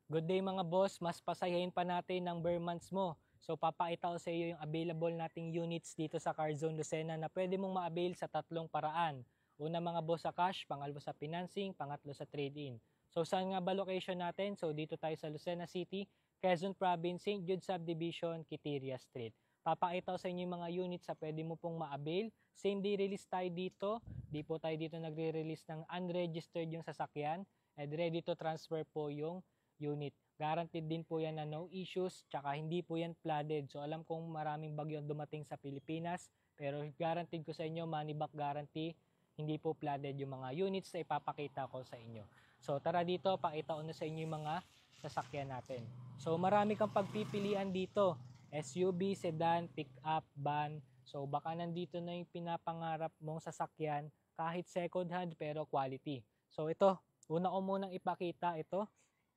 Good day mga boss, mas pasayahin pa natin ng bare months mo. So papakita ko sa iyo yung available nating units dito sa Carzone Lucena na pwede mong ma-avail sa tatlong paraan. Una mga boss sa cash, pangalawa sa financing, pangatlo sa trade-in. So saan nga ba location natin? So dito tayo sa Lucena City, Quezon Province, St. Jude Subdivision, Quiteria Street. Papakita ko sa inyo yung mga units sa pwede mo pong ma-avail. Same day release tayo dito. Di po tayo dito nagre-release ng unregistered yung sasakyan. And ready to transfer po yung unit. Guaranteed din po yan na no issues, tsaka hindi po yan flooded. So alam kong maraming bagyo dumating sa Pilipinas, pero guaranteed ko sa inyo, money back guarantee, hindi po flooded yung mga units na ipapakita ko sa inyo. So tara dito, pakita ko na sa inyo yung mga sasakyan natin. So marami kang pagpipilian dito. SUV, sedan, pick-up, van. So baka nandito na yung pinapangarap mong sasakyan, kahit second hand pero quality. So ito, una ko munang ipakita ito.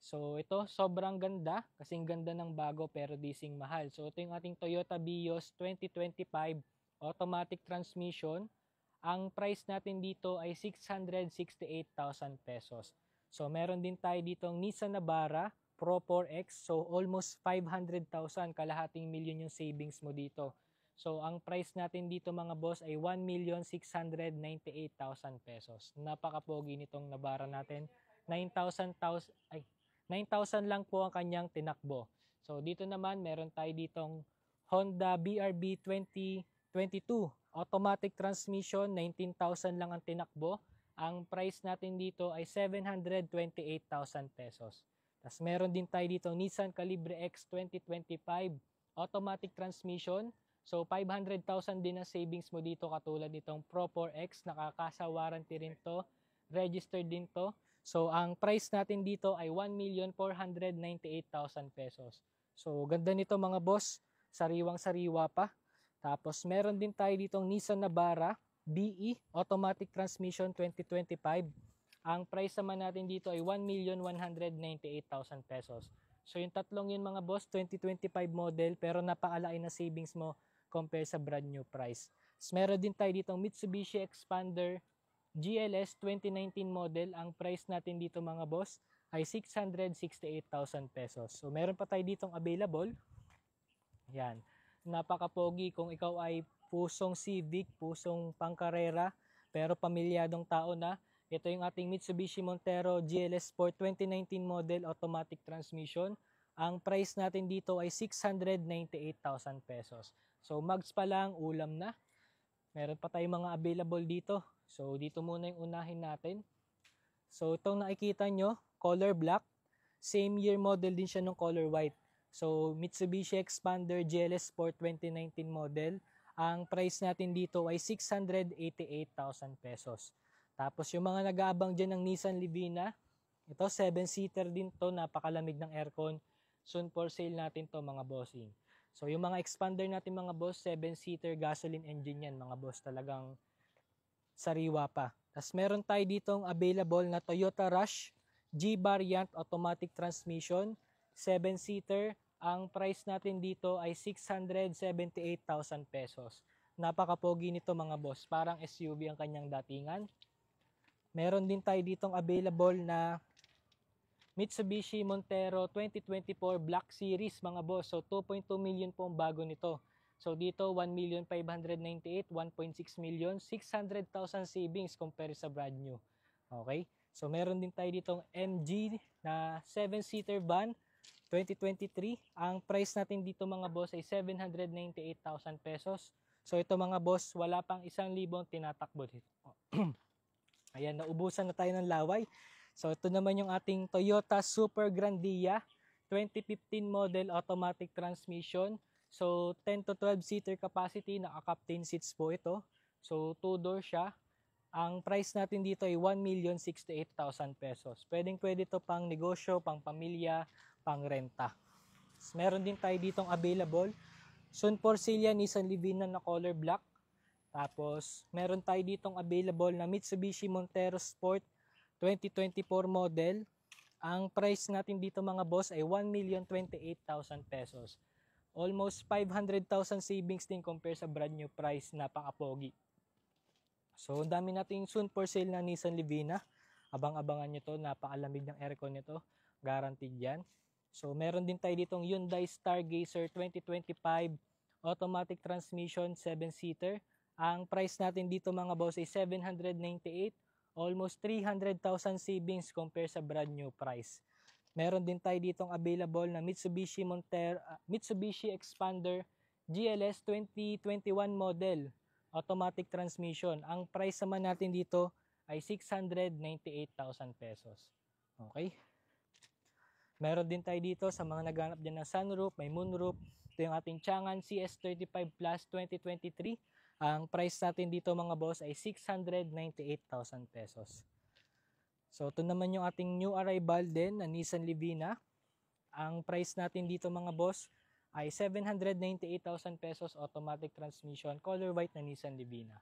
So ito, sobrang ganda, kasing ganda ng bago pero dising mahal. So ito yung ating Toyota Vios 2025 automatic transmission. Ang price natin dito ay 668,000 pesos. So meron din tayo ditong Nissan Navara Pro 4X. So almost 500,000, kalahating milyon yung savings mo dito. So ang price natin dito mga boss ay 1,698,000 pesos. Napakapogi nitong Navara natin. 9,000 lang po ang kanyang tinakbo. So dito naman meron tayo ditong Honda BRB 2022 automatic transmission, 19,000 lang ang tinakbo. Ang price natin dito ay 728,000 pesos. Tapos meron din tayo dito Nissan Calibre X 2025 automatic transmission. So 500,000 din ang savings mo dito katulad nitong Pro 4X, nakakasa warranty rin to, registered din to. So, ang price natin dito ay 1,498,000 pesos. So, ganda nito mga boss. Sariwang-sariwa pa. Tapos, meron din tayo ditong Nissan Navara BE Automatic Transmission 2025. Ang price naman natin dito ay 1,198,000 pesos. So, yung tatlong yun mga boss, 2025 model pero napakalain na savings mo compare sa brand new price. So, meron din tayo ditong Mitsubishi Expander GLS 2019 model. Ang price natin dito mga boss ay 668,000 pesos. So meron pa tayo ditong available. Yan. Napakapogi kung ikaw ay pusong Civic, pusong pangkarera, pero pamilyadong tao na. Ito yung ating Mitsubishi Montero GLS Sport 2019 model automatic transmission. Ang price natin dito ay 698,000 pesos. So mags pa lang, ulam na. Meron pa tayong mga available dito. So, dito muna yung unahin natin. So, itong nakikita nyo, color black. Same year model din siya ng color white. So, Mitsubishi Expander GLS Sport 2019 model. Ang price natin dito ay 688,000 pesos. Tapos, yung mga nag-aabang dyan ng Nissan Livina, ito, 7-seater din to, napakalamig ng aircon. Soon for sale natin to mga bossing. So, yung mga Expander natin mga boss, 7-seater gasoline engine yan mga boss, talagang sariwa pa. Tapos meron tayo ditong available na Toyota Rush G-Variant automatic transmission, 7-seater. Ang price natin dito ay 678,000 pesos. Napakapogi nito mga boss, parang SUV ang kanyang datingan. Meron din tayo ditong available na Mitsubishi Montero 2024 Black Series mga boss. So 2.2 million po ang bago nito. So dito 1,598,000, 1.6 million, 600,000 savings compare sa brand new. Okay? So meron din tayo ditong MG na 7-seater van 2023. Ang price natin dito mga boss ay 798,000 pesos. So ito mga boss, wala pang 1,000 tinatakbo dito. Ayan, naubusan na tayo ng laway. So ito naman yung ating Toyota Super Grandia 2015 model automatic transmission. So 10 to 12 seater capacity, naka-captain seats po ito. So 2-door siya. Ang price natin dito ay 1,068,000 pesos. Pwedeng-pwede to pang negosyo, pang pamilya, pang renta. Meron din tayo ditong available. Soon for sale yan, Nissan Livina na color black. Tapos meron tayo ditong available na Mitsubishi Montero Sport 2024 model. Ang price natin dito mga boss ay 1,028,000 pesos. Almost 500,000 savings din compare sa brand new price, napaka-pogi. So, ang dami nating soon for sale na Nissan Livina. Abang-abangan nyo to, napakalamig ng aircon nito. guaranteed yan. So meron din tayo ditong Hyundai Stargazer 2025 automatic transmission 7-seater. Ang price natin dito mga boss ay 798, almost 300,000 savings compare sa brand new price. Meron din tayo ditong available na Mitsubishi Expander GLS 2021 model automatic transmission. Ang price naman natin dito ay 698,000 pesos. Okay? Meron din tayo dito sa mga naghanap dyan ng sunroof, may moonroof. Ito yung ating Changan CS35 Plus 2023. Ang price natin dito mga boss ay 698,000 pesos. So ito naman yung ating new arrival din na Nissan Livina. Ang price natin dito mga boss ay 798,000 pesos automatic transmission, color white na Nissan Livina.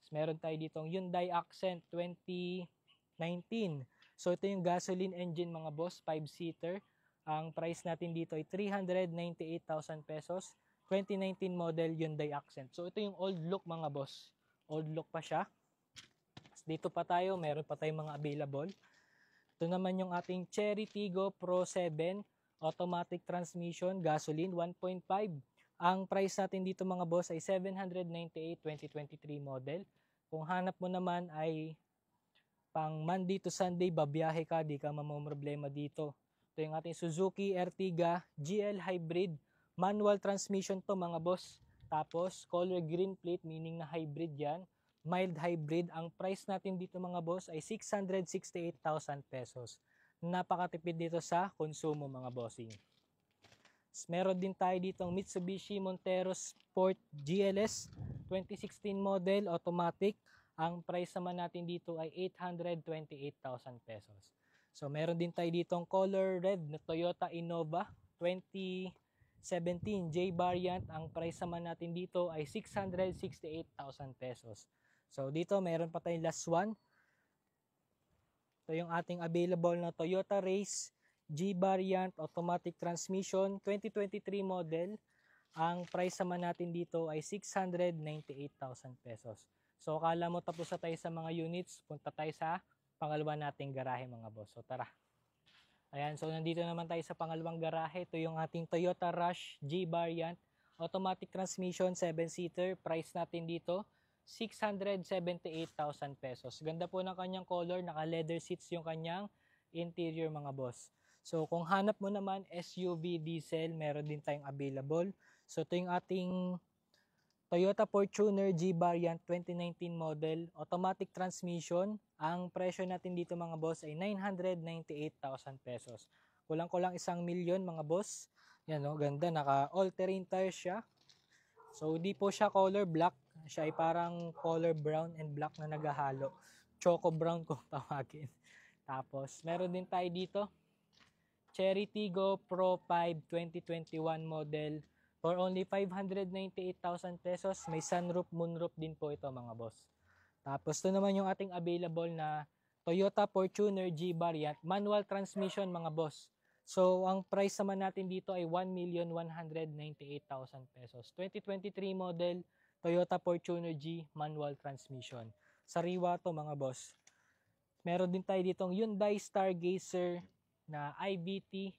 Meron tayo ditong Hyundai Accent 2019. So ito yung gasoline engine mga boss, 5-seater. Ang price natin dito ay 398,000 pesos. 2019 model Hyundai Accent. So ito yung old look mga boss. Old look pa siya. Dito pa tayo, meron pa tayong mga available. Ito naman yung ating Chery Tiggo Pro 7 automatic transmission, gasoline 1.5. Ang price natin dito mga boss ay 798 2023 model. Kung hanap mo naman ay pang Monday to Sunday, babiyahe ka, di ka mamomroblema dito. Ito yung ating Suzuki Ertiga GL Hybrid. Manual transmission to mga boss. Tapos color green plate, meaning na hybrid yan. Mild hybrid. Ang price natin dito mga boss ay 668,000 pesos. Napakatipid dito sa konsumo mga bossing. Meron din tayo ditong Mitsubishi Montero Sport GLS 2016 model automatic. Ang price naman natin dito ay 828,000 pesos. So meron din tayo ditong color red na Toyota Innova 2017 J variant. Ang price naman natin dito ay 668,000 pesos. So dito meron pa tayong last one. Ito yung ating available na Toyota Race G variant automatic transmission 2023 model. Ang price naman natin dito ay 698,000 pesos. So akala mo tapos na tayo sa mga units, punta tayo sa pangalawa nating garahe mga boss. So tara. Ayan, so nandito naman tayo sa pangalawang garahe. Ito yung ating Toyota Rush G variant automatic transmission 7-seater. Price natin dito 678,000 pesos. Ganda po ng kanyang color, naka leather seats yung kanyang interior mga boss. So kung hanap mo naman SUV diesel, meron din tayong available. So ito yung ating Toyota Fortuner G variant 2019 model, automatic transmission. Ang presyo natin dito mga boss ay 998,000 pesos. Kulang-kulang 1,000,000 mga boss. Yan o, ganda, naka all-terrain tires siya. So di po siya color black, siya ay parang color brown and black na naghahalo. Choco brown kung tawagin. Tapos meron din tayo dito Chery Tiggo Pro 5 2021 model. For only 598,000 pesos, may sunroof, moonroof din po ito mga boss. Tapos ito naman yung ating available na Toyota Fortuner G variant, manual transmission mga boss. So ang price naman natin dito ay 1,198,000 pesos. 2023 model Toyota Fortuner G manual transmission. Sariwa to mga boss. Meron din tayo ditong Hyundai Stargazer na IVT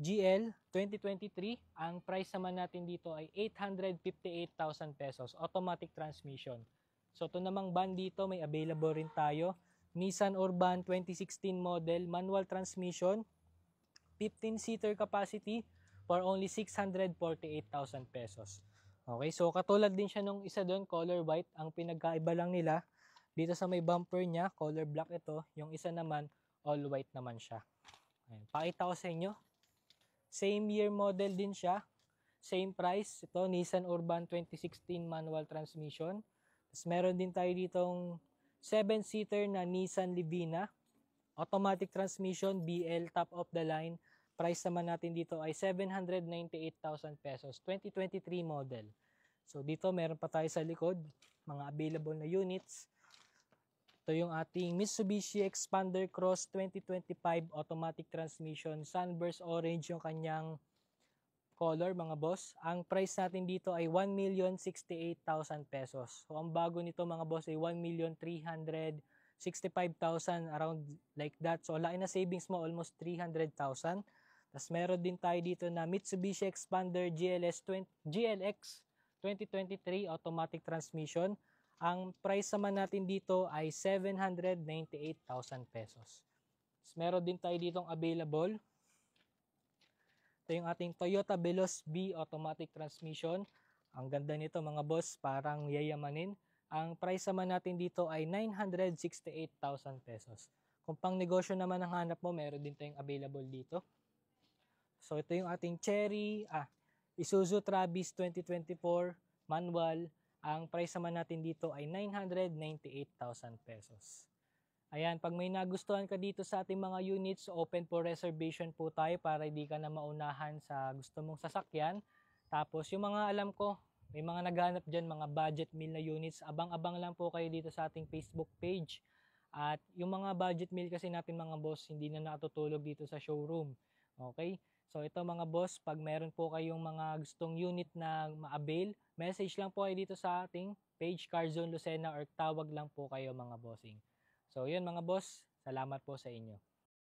GL 2023, ang price naman natin dito ay 858,000 pesos, automatic transmission. So ito namang van dito, may available rin tayo. Nissan Urban 2016 model, manual transmission, 15-seater capacity for only 648,000 pesos. Okay, so katulad din siya nung isa doon, color white. Ang pinagkaiba lang nila, dito sa may bumper niya, color black ito. Yung isa naman, all white naman siya. Ayan, pakita ko sa inyo. Same year model din siya. Same price. Ito, Nissan Urban 2016 manual transmission. Tapos meron din tayo ditong 7-seater na Nissan Livina. Automatic transmission, BL, top of the line. Price naman natin dito ay 798,000 pesos. 2023 model. So dito meron pa tayo sa likod. Mga available na units. Ito yung ating Mitsubishi Expander Cross 2025 automatic transmission. Sunburst orange yung kanyang color mga boss. Ang price natin dito ay 1,068,000 pesos. So ang bago nito mga boss ay 1,360,000 65,000 around like that. So laki na savings mo, almost 300,000. Tapos meron din tayo dito na Mitsubishi Expander GLX 2023 automatic transmission. Ang price naman natin dito ay 798,000 pesos. Tapos meron din tayo ditong available. Ito yung ating Toyota Veloz B automatic transmission. Ang ganda nito mga boss, parang yayamanin. Ang price naman natin dito ay 968,000 pesos. Kung pang negosyo naman ang hanap mo, meron din tayong available dito. So ito yung ating Isuzu Travis 2024 manual. Ang price naman natin dito ay 998,000 pesos. Ayan, pag may nagustuhan ka dito sa ating mga units, open for reservation po tayo para hindi ka na maunahan sa gusto mong sasakyan. Tapos yung mga alam ko, may mga naghanap dyan, mga budget meal na units. Abang-abang lang po kayo dito sa ating Facebook page. At yung mga budget meal kasi natin mga boss, hindi na natutulog dito sa showroom. Okay? So ito mga boss, pag meron po kayong mga gustong unit na ma-avail, message lang po kayo dito sa ating page Carzon Lucena or tawag lang po kayo mga bossing. So yun mga boss, salamat po sa inyo.